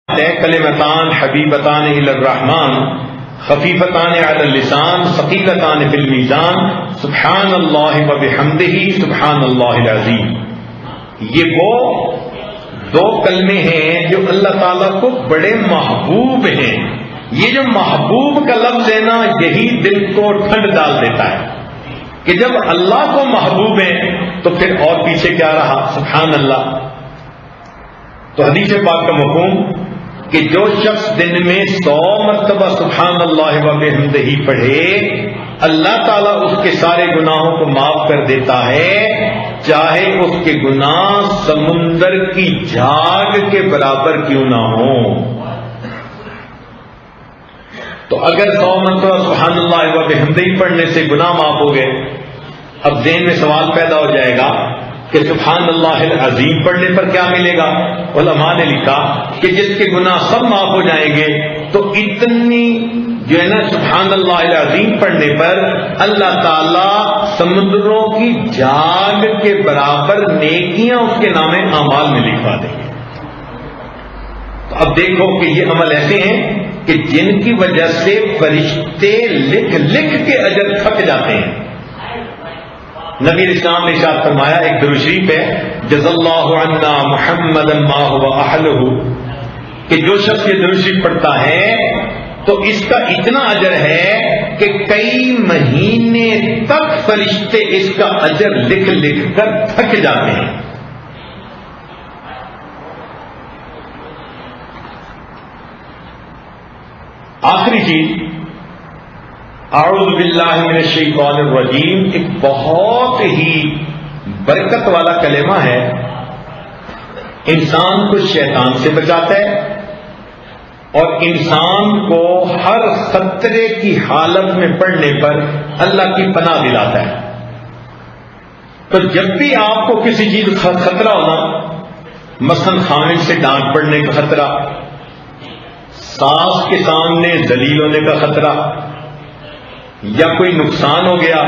کلمتان حبیبتان الی الرحمن خفیفتان علی اللسان ثقیلتان فی المیزان سبحان اللہ وبحمدہ سبحان اللہ العظیم. یہ وہ دو کلمے ہیں جو اللہ تعالیٰ کو بڑے محبوب ہیں. یہ جو محبوب کا لفظ ہے نا، یہی دل کو ٹھنڈ ڈال دیتا ہے کہ جب اللہ کو محبوب ہے تو پھر اور پیچھے کیا رہا، سبحان اللہ. تو حدیث پاک کا مفہوم کہ جو شخص دن میں 100 مرتبہ سبحان اللہ وبحمدہ پڑھے، اللہ تعالیٰ اس کے سارے گناہوں کو معاف کر دیتا ہے، چاہے اس کے گناہ سمندر کی جھاگ کے برابر کیوں نہ ہوں. تو اگر 100 مرتبہ سبحان اللہ وبحمدہ پڑھنے سے گناہ معاف ہو گئے، اب ذہن میں سوال پیدا ہو جائے گا کہ سبحان اللہ العظیم پڑھنے پر کیا ملے گا؟ علماء نے لکھا کہ جس کے گناہ سب معاف ہو جائیں گے تو اتنی جو ہے نا سبحان اللہ العظیم پڑھنے پر اللہ تعالیٰ سمندروں کی جھاگ کے برابر نیکیاں اس کے نام اعمال میں لکھوا دیں گے. تو اب دیکھو کہ یہ عمل ایسے ہیں کہ جن کی وجہ سے فرشتے لکھ لکھ کے اجر تھک جاتے ہیں. نبی اسلام نے ارشاد فرمایا، ایک درود شریف ہے، جزا اللہ عنا محمدا ما هو اهله، کہ جو شخص یہ درود شریف پڑھتا ہے تو اس کا اتنا اجر ہے کہ کئی مہینے تک فرشتے اس کا اجر لکھ لکھ کر تھک جاتے ہیں. آخری چیز، اعوذ باللہ من الشیطان الرجیم، ایک بہت ہی برکت والا کلمہ ہے. انسان کو شیطان سے بچاتا ہے اور انسان کو ہر خطرے کی حالت میں پڑھنے پر اللہ کی پناہ دلاتا ہے. تو جب بھی آپ کو کسی چیز کا خطرہ ہونا، مثلا خامد سے ڈانٹ پڑنے کا خطرہ، ساس کے سامنے ذلیل ہونے کا خطرہ، یا کوئی نقصان ہو گیا،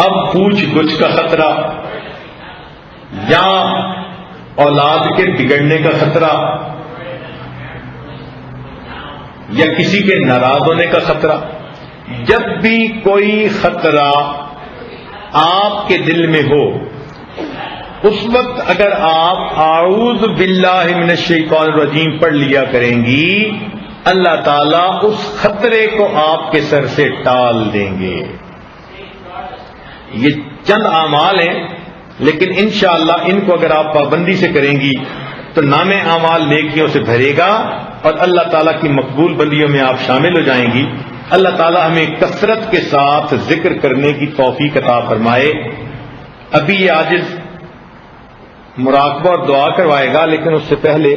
اب پوچھ گچھ کا خطرہ، یا اولاد کے بگڑنے کا خطرہ، یا کسی کے ناراض ہونے کا خطرہ، جب بھی کوئی خطرہ آپ کے دل میں ہو، اس وقت اگر آپ اعوذ باللہ من الشیطان الرجیم پڑھ لیا کریں گی، اللہ تعالیٰ اس خطرے کو آپ کے سر سے ٹال دیں گے. یہ چند اعمال ہیں، لیکن انشاءاللہ ان کو اگر آپ پابندی سے کریں گی تو نام اعمال نیکیوں سے بھرے گا اور اللہ تعالیٰ کی مقبول بندیوں میں آپ شامل ہو جائیں گی. اللہ تعالیٰ ہمیں کثرت کے ساتھ ذکر کرنے کی توفیق عطا فرمائے. ابھی یہ عاجز مراقبہ اور دعا کروائے گا، لیکن اس سے پہلے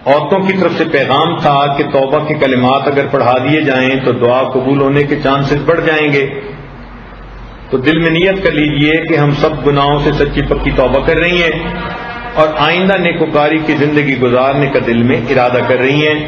عورتوں کی طرف سے پیغام تھا کہ توبہ کے کلمات اگر پڑھا دیے جائیں تو دعا قبول ہونے کے چانسز بڑھ جائیں گے. تو دل میں نیت کر لیجئے کہ ہم سب گناہوں سے سچی پکی توبہ کر رہی ہیں اور آئندہ نیکوکاری کی زندگی گزارنے کا دل میں ارادہ کر رہی ہیں.